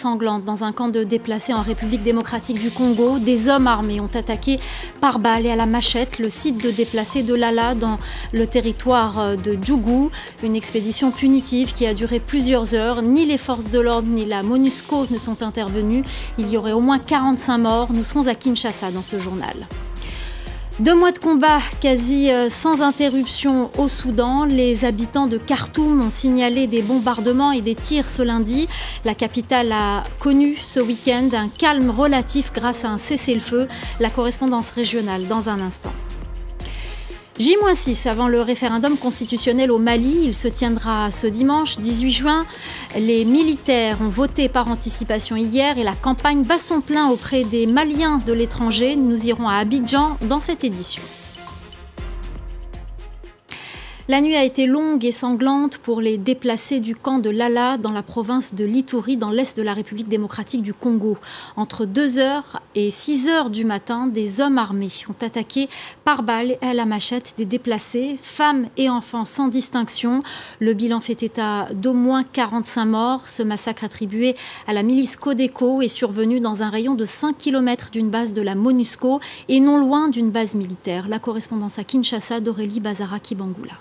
sanglante dans un camp de déplacés en République démocratique du Congo. Des hommes armés ont attaqué par balle et à la machette le site de déplacés de Lala dans le territoire de Djougou. Une expédition punitive qui a duré plusieurs heures. Ni les forces de l'ordre ni la MONUSCO ne sont intervenus. Il y aurait au moins 45 morts. Nous serons à Kinshasa dans ce journal. 2 mois de combat quasi sans interruption au Soudan. Les habitants de Khartoum ont signalé des bombardements et des tirs ce lundi. La capitale a connu ce week-end un calme relatif grâce à un cessez-le-feu. La correspondance régionale dans un instant. J-6 avant le référendum constitutionnel au Mali, il se tiendra ce dimanche 18 juin. Les militaires ont voté par anticipation hier et la campagne bat son plein auprès des Maliens de l'étranger. Nous irons à Abidjan dans cette édition. La nuit a été longue et sanglante pour les déplacés du camp de Lala dans la province de l'Ituri, dans l'est de la République démocratique du Congo. Entre 2h et 6h du matin, des hommes armés ont attaqué par balle et à la machette des déplacés, femmes et enfants sans distinction. Le bilan fait état d'au moins 45 morts. Ce massacre attribué à la milice Codeco est survenu dans un rayon de 5 km d'une base de la MONUSCO et non loin d'une base militaire. La correspondance à Kinshasa d'Aurélie Bazara-Kibangula.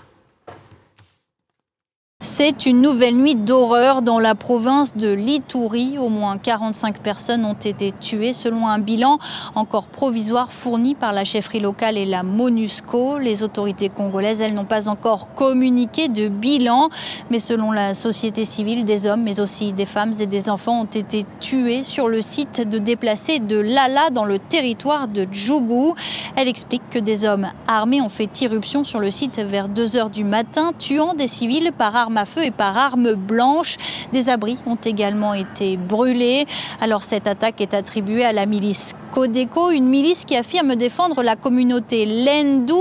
C'est une nouvelle nuit d'horreur dans la province de l'Ituri. Au moins 45 personnes ont été tuées selon un bilan encore provisoire fourni par la chefferie locale et la MONUSCO. Les autorités congolaises, elles, n'ont pas encore communiqué de bilan. Mais selon la société civile, des hommes, mais aussi des femmes et des enfants ont été tués sur le site de déplacés de Lala dans le territoire de Djougou. Elle explique que des hommes armés ont fait irruption sur le site vers 2h du matin, tuant des civils par arme à feu et par arme blanche. Des abris ont également été brûlés. Alors cette attaque est attribuée à la milice Codeco, une milice qui affirme défendre la communauté Lendu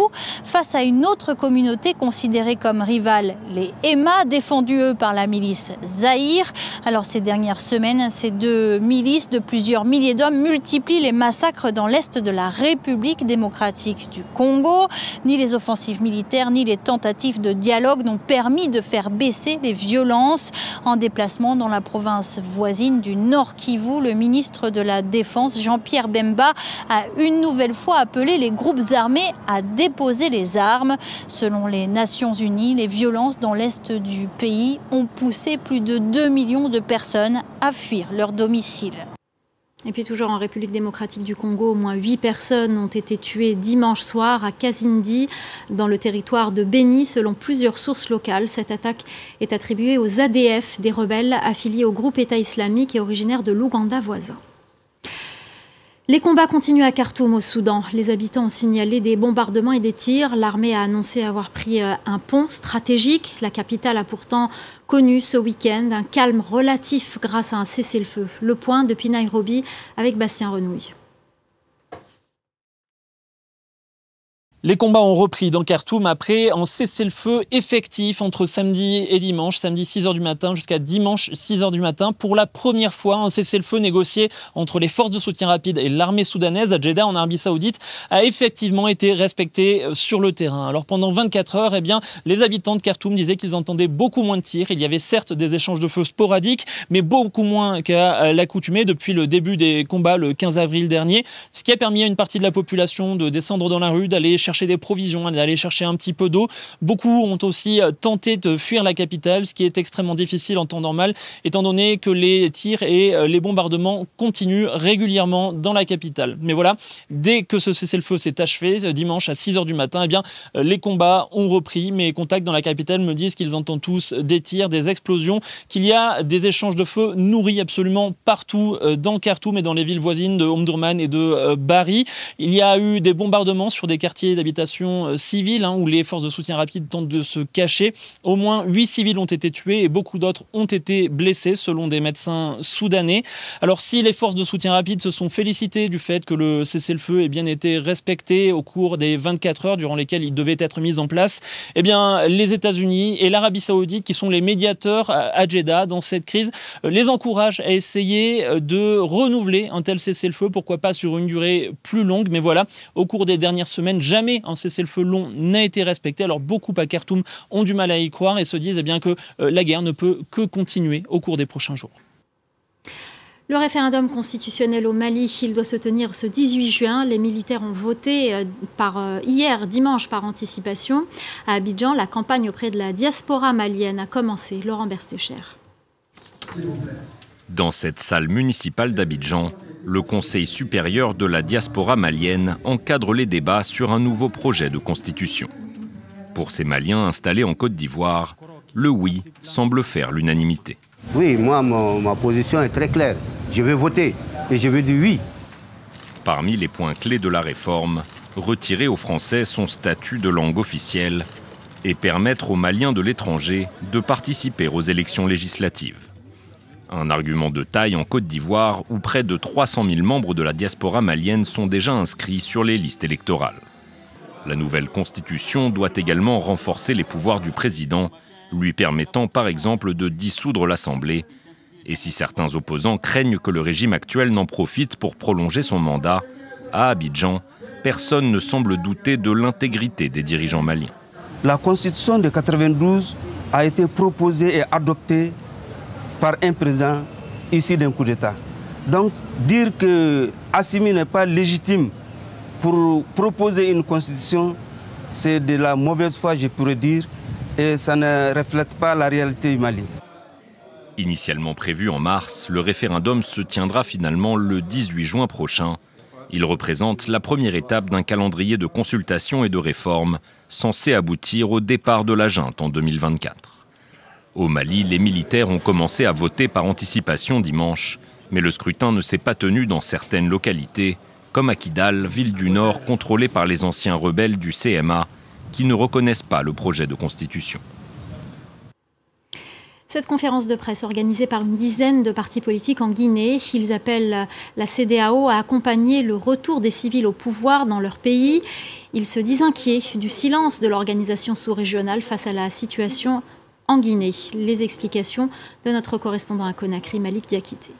face à une autre communauté considérée comme rivale, les Emma, défendus eux par la milice Zaïre. Alors ces dernières semaines, ces deux milices de plusieurs milliers d'hommes multiplient les massacres dans l'est de la République démocratique du Congo. Ni les offensives militaires ni les tentatives de dialogue n'ont permis de faire baisser les violences. En déplacement dans la province voisine du Nord Kivu, le ministre de la Défense, Jean-Pierre Bemba, a une nouvelle fois appelé les groupes armés à déposer les armes. Selon les Nations Unies, les violences dans l'est du pays ont poussé plus de 2 millions de personnes à fuir leur domicile. Et puis toujours en République démocratique du Congo, au moins 8 personnes ont été tuées dimanche soir à Kazindi, dans le territoire de Beni, selon plusieurs sources locales. Cette attaque est attribuée aux ADF, des rebelles affiliés au groupe État islamique et originaires de l'Ouganda voisin. Les combats continuent à Khartoum, au Soudan. Les habitants ont signalé des bombardements et des tirs. L'armée a annoncé avoir pris un pont stratégique. La capitale a pourtant connu ce week-end un calme relatif grâce à un cessez-le-feu. Le point depuis Nairobi avec Bastien Renouille. Les combats ont repris dans Khartoum après un cessez-le-feu effectif entre samedi et dimanche, samedi 6h du matin jusqu'à dimanche 6h du matin. Pour la première fois, un cessez-le-feu négocié entre les forces de soutien rapide et l'armée soudanaise à Jeddah en Arabie Saoudite a effectivement été respecté sur le terrain. Alors pendant 24 heures, les habitants de Khartoum disaient qu'ils entendaient beaucoup moins de tirs. Il y avait certes des échanges de feu sporadiques, mais beaucoup moins qu'à l'accoutumée depuis le début des combats le 15 avril dernier, ce qui a permis à une partie de la population de descendre dans la rue, d'aller chercher des provisions, d'aller chercher un petit peu d'eau. Beaucoup ont aussi tenté de fuir la capitale, ce qui est extrêmement difficile en temps normal, étant donné que les tirs et les bombardements continuent régulièrement dans la capitale. Mais voilà, dès que ce cessez-le-feu s'est achevé, dimanche à 6h du matin, les combats ont repris. Mes contacts dans la capitale me disent qu'ils entendent tous des tirs, des explosions, qu'il y a des échanges de feu nourris absolument partout dans Khartoum et dans les villes voisines de Omdurman et de Bari. Il y a eu des bombardements sur des quartiers d'habitation civile où les forces de soutien rapide tentent de se cacher. Au moins 8 civils ont été tués et beaucoup d'autres ont été blessés selon des médecins soudanais. Alors si les forces de soutien rapide se sont félicitées du fait que le cessez-le-feu ait bien été respecté au cours des 24 heures durant lesquelles il devait être mis en place, les États-Unis et l'Arabie Saoudite, qui sont les médiateurs à Jeddah dans cette crise, les encouragent à essayer de renouveler un tel cessez-le-feu, pourquoi pas sur une durée plus longue. Mais voilà, au cours des dernières semaines, jamais un cessez-le-feu long n'a été respecté. Alors beaucoup à Khartoum ont du mal à y croire et se disent que la guerre ne peut que continuer au cours des prochains jours. Le référendum constitutionnel au Mali, il doit se tenir ce 18 juin. Les militaires ont voté hier, dimanche, par anticipation. À Abidjan, la campagne auprès de la diaspora malienne a commencé. Laurent Berstecher. Dans cette salle municipale d'Abidjan, le Conseil supérieur de la diaspora malienne encadre les débats sur un nouveau projet de constitution. Pour ces Maliens installés en Côte d'Ivoire, le oui semble faire l'unanimité. Oui, moi, ma position est très claire. Je vais voter et je vais dire oui. Parmi les points clés de la réforme, retirer aux Français son statut de langue officielle et permettre aux Maliens de l'étranger de participer aux élections législatives. Un argument de taille en Côte d'Ivoire où près de 300 000 membres de la diaspora malienne sont déjà inscrits sur les listes électorales. La nouvelle constitution doit également renforcer les pouvoirs du président, lui permettant par exemple de dissoudre l'Assemblée. Et si certains opposants craignent que le régime actuel n'en profite pour prolonger son mandat, à Abidjan, personne ne semble douter de l'intégrité des dirigeants maliens. La constitution de 92 a été proposée et adoptée par un président issu d'un coup d'État. Donc dire que Assimi n'est pas légitime pour proposer une constitution, c'est de la mauvaise foi, je pourrais dire, et ça ne reflète pas la réalité du Mali. Initialement prévu en mars, le référendum se tiendra finalement le 18 juin prochain. Il représente la première étape d'un calendrier de consultation et de réforme censé aboutir au départ de la junte en 2024. Au Mali, les militaires ont commencé à voter par anticipation dimanche, mais le scrutin ne s'est pas tenu dans certaines localités, comme à Kidal, ville du Nord contrôlée par les anciens rebelles du CMA, qui ne reconnaissent pas le projet de constitution. Cette conférence de presse organisée par une dizaine de partis politiques en Guinée, ils appellent la CEDEAO à accompagner le retour des civils au pouvoir dans leur pays. Ils se disent inquiets du silence de l'organisation sous-régionale face à la situation en Guinée. Les explications de notre correspondant à Conakry, Malik Diakité.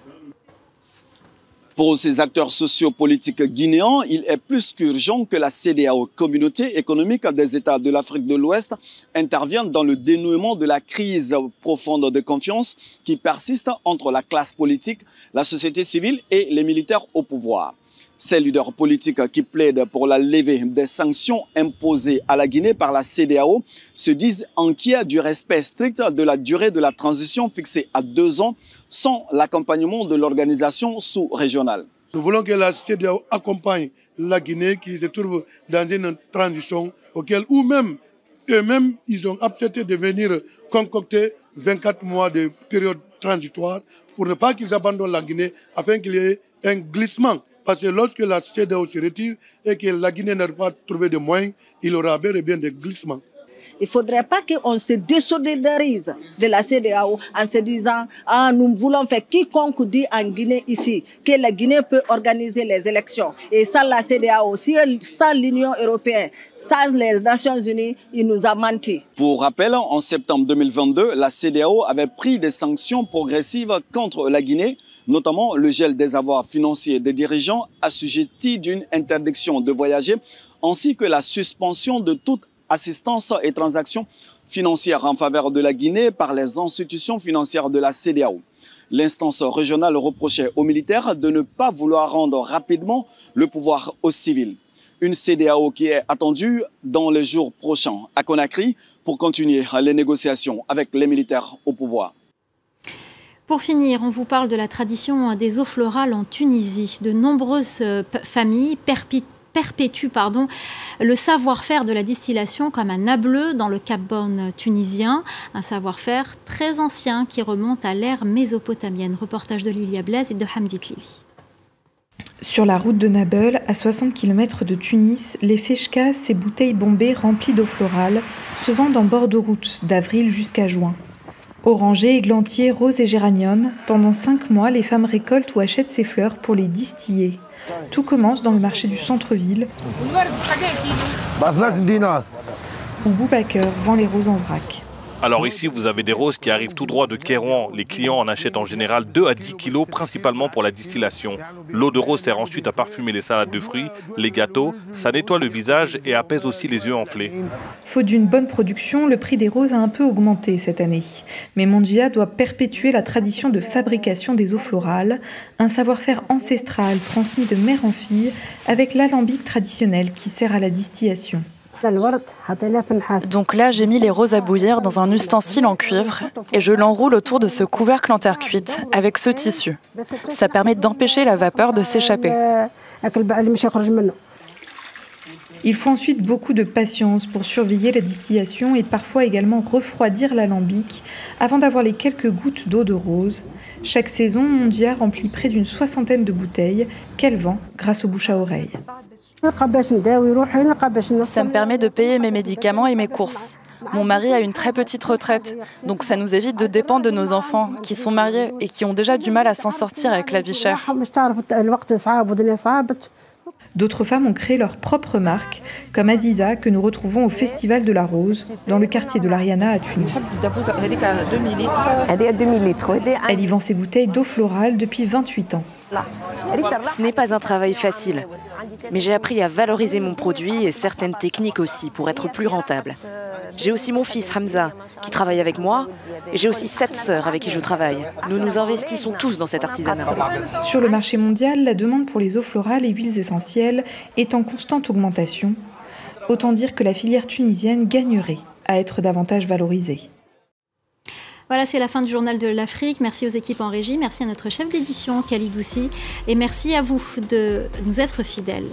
Pour ces acteurs sociopolitiques guinéens, il est plus qu'urgent que la CEDEAO, Communauté économique des États de l'Afrique de l'Ouest, intervienne dans le dénouement de la crise profonde de confiance qui persiste entre la classe politique, la société civile et les militaires au pouvoir. Ces leaders politiques qui plaident pour la levée des sanctions imposées à la Guinée par la CEDEAO se disent inquiets du respect strict de la durée de la transition fixée à 2 ans sans l'accompagnement de l'organisation sous-régionale. Nous voulons que la CEDEAO accompagne la Guinée qui se trouve dans une transition auquel eux-mêmes ils ont accepté de venir concocter 24 mois de période transitoire pour ne pas qu'ils abandonnent la Guinée afin qu'il y ait un glissement. Parce que lorsque la CEDEAO se retire et que la Guinée n'a pas trouvé de moyens, il y aura bel et bien des glissements. Il ne faudrait pas qu'on se désolidarise de la CEDEAO en se disant « Ah, nous voulons faire quiconque dit en Guinée ici que la Guinée peut organiser les élections. » Et sans la CEDEAO, sans l'Union européenne, sans les Nations unies, il nous a menti. Pour rappel, en septembre 2022, la CEDEAO avait pris des sanctions progressives contre la Guinée, notamment le gel des avoirs financiers des dirigeants assujettis d'une interdiction de voyager, ainsi que la suspension de toute assistance et transactions financières en faveur de la Guinée par les institutions financières de la CEDEAO. L'instance régionale reprochait aux militaires de ne pas vouloir rendre rapidement le pouvoir aux civils. Une CEDEAO qui est attendue dans les jours prochains à Conakry pour continuer les négociations avec les militaires au pouvoir. Pour finir, on vous parle de la tradition des eaux florales en Tunisie. De nombreuses familles perpétue le savoir-faire de la distillation comme un ableu dans le Cap-Born tunisien, un savoir-faire très ancien qui remonte à l'ère mésopotamienne. Reportage de Lilia Blaise et de Hamdit Lili. Sur la route de Nabeul, à 60 km de Tunis, les feshkas, ces bouteilles bombées remplies d'eau florale, se vendent en bord de route d'avril jusqu'à juin. Orangers, églantiers, roses et géraniums, pendant 5 mois, les femmes récoltent ou achètent ces fleurs pour les distiller. Tout commence dans le marché du centre-ville, où Boubaker vend les roses en vrac. Alors ici, vous avez des roses qui arrivent tout droit de Kairouan. Les clients en achètent en général 2 à 10 kilos, principalement pour la distillation. L'eau de rose sert ensuite à parfumer les salades de fruits, les gâteaux. Ça nettoie le visage et apaise aussi les yeux enflés. Faute d'une bonne production, le prix des roses a un peu augmenté cette année. Mais Mondia doit perpétuer la tradition de fabrication des eaux florales, un savoir-faire ancestral transmis de mère en fille avec l'alambic traditionnel qui sert à la distillation. Donc là, j'ai mis les roses à bouillir dans un ustensile en cuivre et je l'enroule autour de ce couvercle en terre cuite avec ce tissu. Ça permet d'empêcher la vapeur de s'échapper. Il faut ensuite beaucoup de patience pour surveiller la distillation et parfois également refroidir l'alambic avant d'avoir les quelques gouttes d'eau de rose. Chaque saison, Mondia remplit près d'une 60aine de bouteilles qu'elle vend grâce au bouche à oreille. Ça me permet de payer mes médicaments et mes courses. Mon mari a une très petite retraite, donc ça nous évite de dépendre de nos enfants qui sont mariés et qui ont déjà du mal à s'en sortir avec la vie chère. D'autres femmes ont créé leur propre marque, comme Aziza, que nous retrouvons au Festival de la Rose, dans le quartier de l'Ariana à Tunis. Elle y vend ses bouteilles d'eau florale depuis 28 ans. Ce n'est pas un travail facile, mais j'ai appris à valoriser mon produit et certaines techniques aussi pour être plus rentable. J'ai aussi mon fils Hamza qui travaille avec moi et j'ai aussi 7 sœurs avec qui je travaille. Nous nous investissons tous dans cet artisanat. Sur le marché mondial, la demande pour les eaux florales et huiles essentielles est en constante augmentation. Autant dire que la filière tunisienne gagnerait à être davantage valorisée. Voilà, c'est la fin du Journal de l'Afrique. Merci aux équipes en régie, merci à notre chef d'édition, Khalid Doussi, et merci à vous de nous être fidèles.